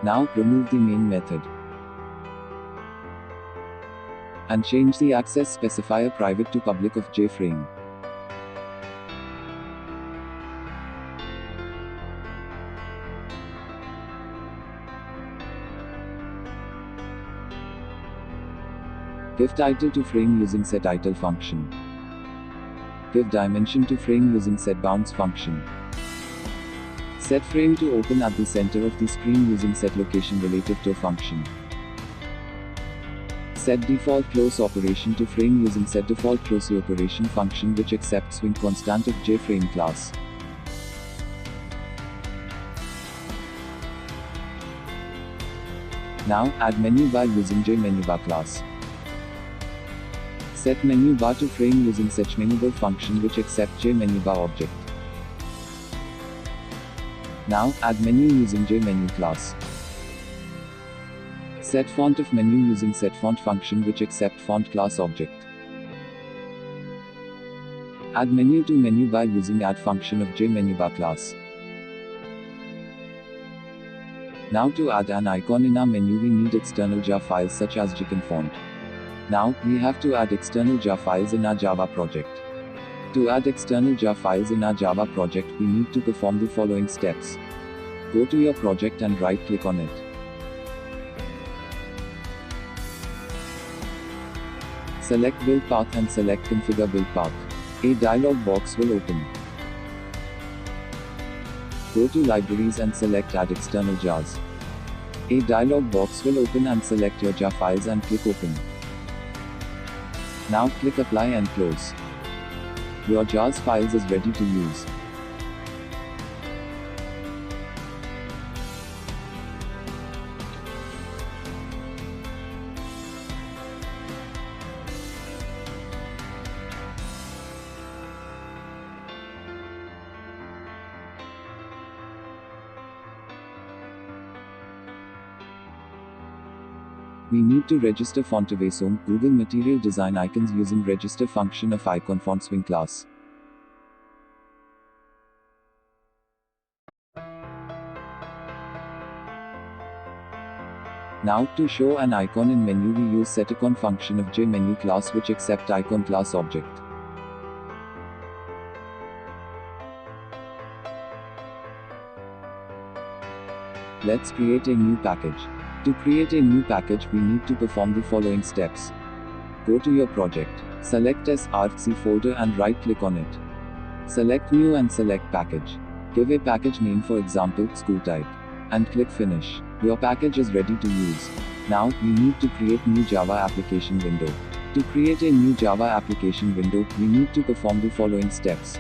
Now, remove the main method and change the access specifier private to public of JFrame. Give title to frame using setTitle function. Give dimension to frame using setBounds function. Set frame to open at the center of the screen using setLocation relative to function. Set default close operation to frame using setDefault close operation function which accepts swing constant of JFrame class. Now, add menu bar using JMenuBar class. Set menu bar to frame using setMenuBar function which accepts JMenuBar object. Now, add menu using JMenu class. Set font of menu using setFont function which accepts font class object. Add menu to menu bar using add function of JMenuBar class. Now to add an icon in our menu we need external jar files such as Jikan font. Now, we have to add external jar files in our Java project. To add external jar files in our Java project we need to perform the following steps. Go to your project and right click on it. Select build path and select configure build path. A dialog box will open. Go to libraries and select add external jars. A dialog box will open and select your jar files and click open. Now click apply and close. Your jars files is ready to use. We need to register font of ASOM Google Material Design icons using register function of icon font swing class. Now, to show an icon in menu we use setIcon function of JMenu class which accept icon class object. Let's create a new package. To create a new package we need to perform the following steps. Go to your project, select src folder and right click on it. Select new and select package. Give a package name for example school type. And click finish. Your package is ready to use. Now, we need to create new Java application window. To create a new Java application window, we need to perform the following steps.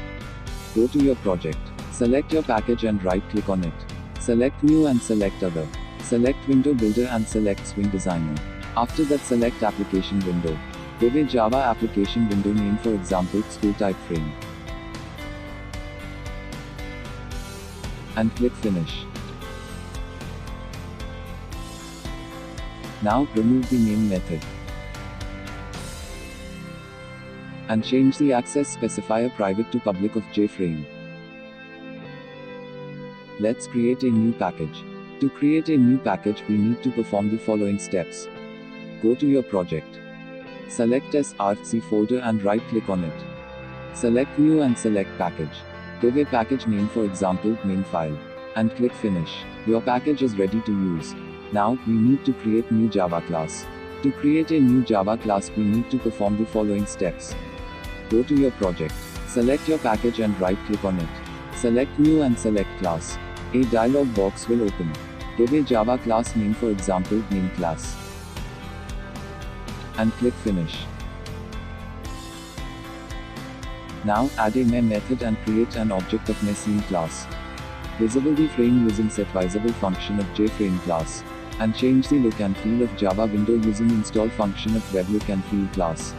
Go to your project, select your package and right click on it. Select new and select other. Select window builder and select swing designer. After that select application window. Give a Java application window name for example school type frame. And click finish. Now, remove the main method. And change the access specifier private to public of JFrame. Let's create a new package. To create a new package we need to perform the following steps. Go to your project. Select src folder and right click on it. Select new and select package. Give a package name for example main file. And click finish. Your package is ready to use. Now, we need to create new Java class. To create a new Java class we need to perform the following steps. Go to your project. Select your package and right click on it. Select new and select class. A dialog box will open. Give a Java class name for example name class. And click finish. Now, add a main method and create an object of main class. Visible the frame using setVisible function of JFrame class. And change the look and feel of Java window using install function of web look and feel class.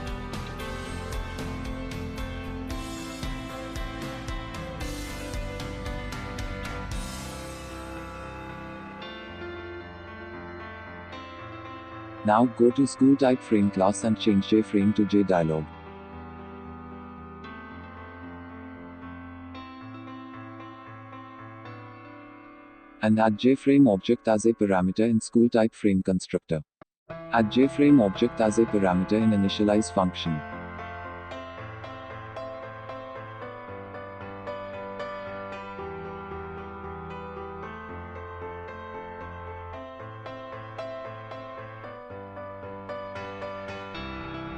Now, go to school type frame class and change JFrame to JDialog. And add JFrame object as a parameter in school type frame constructor. Add JFrame object as a parameter in initialize function.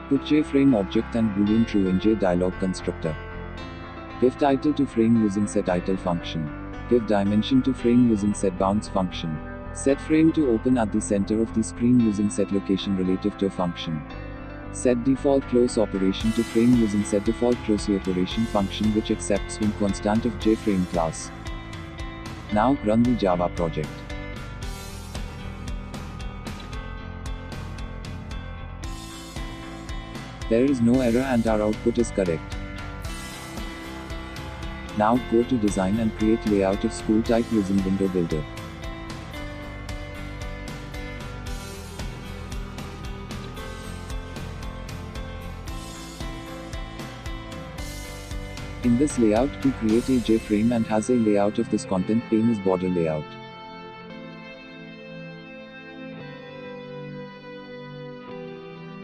Put JFrame object and boolean true in JDialog constructor. Give title to frame using setTitle function. Give dimension to frame using setBounds function. Set frame to open at the center of the screen using setLocation relative to function. Set default close operation to frame using setDefault close operation function which accepts when constant of JFrame class. Now run the Java project. There is no error and our output is correct. Now go to design and create layout of school type using window builder. In this layout we create a JFrame and has a layout of this content pane is border layout.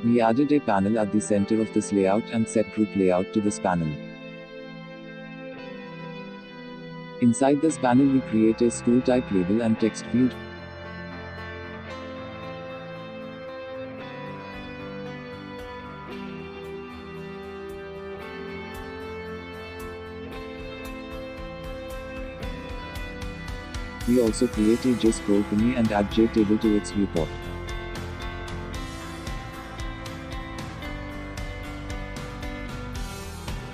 We added a panel at the center of this layout and set group layout to this panel. Inside this panel we create a school type label and text field. We also create a JScroll Bhoomi and add JTable to its viewport.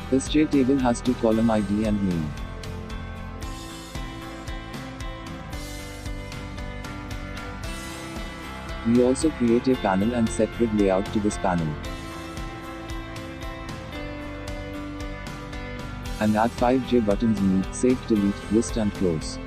This JTable has two column ID and name. We also create a panel and set grid layout to this panel. And add 5 JButtons new, save, delete, list and close.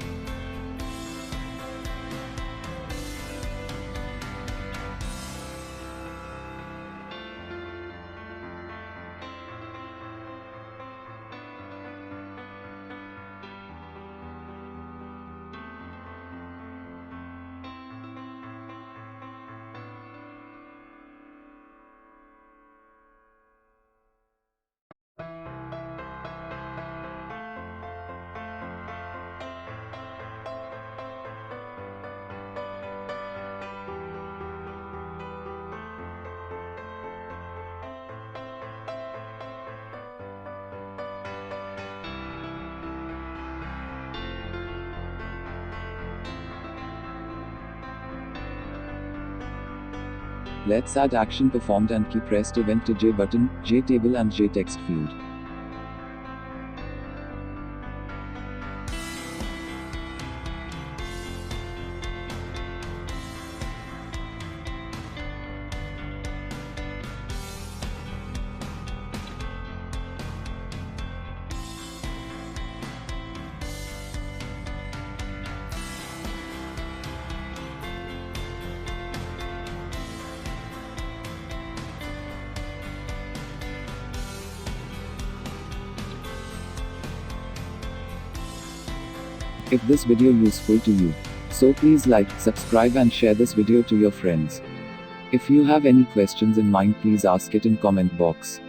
Let's add action performed and key pressed event to JButton, JTable and JText field. If this video useful to you, so please like, subscribe and share this video to your friends. If you have any questions in mind please ask it in comment box.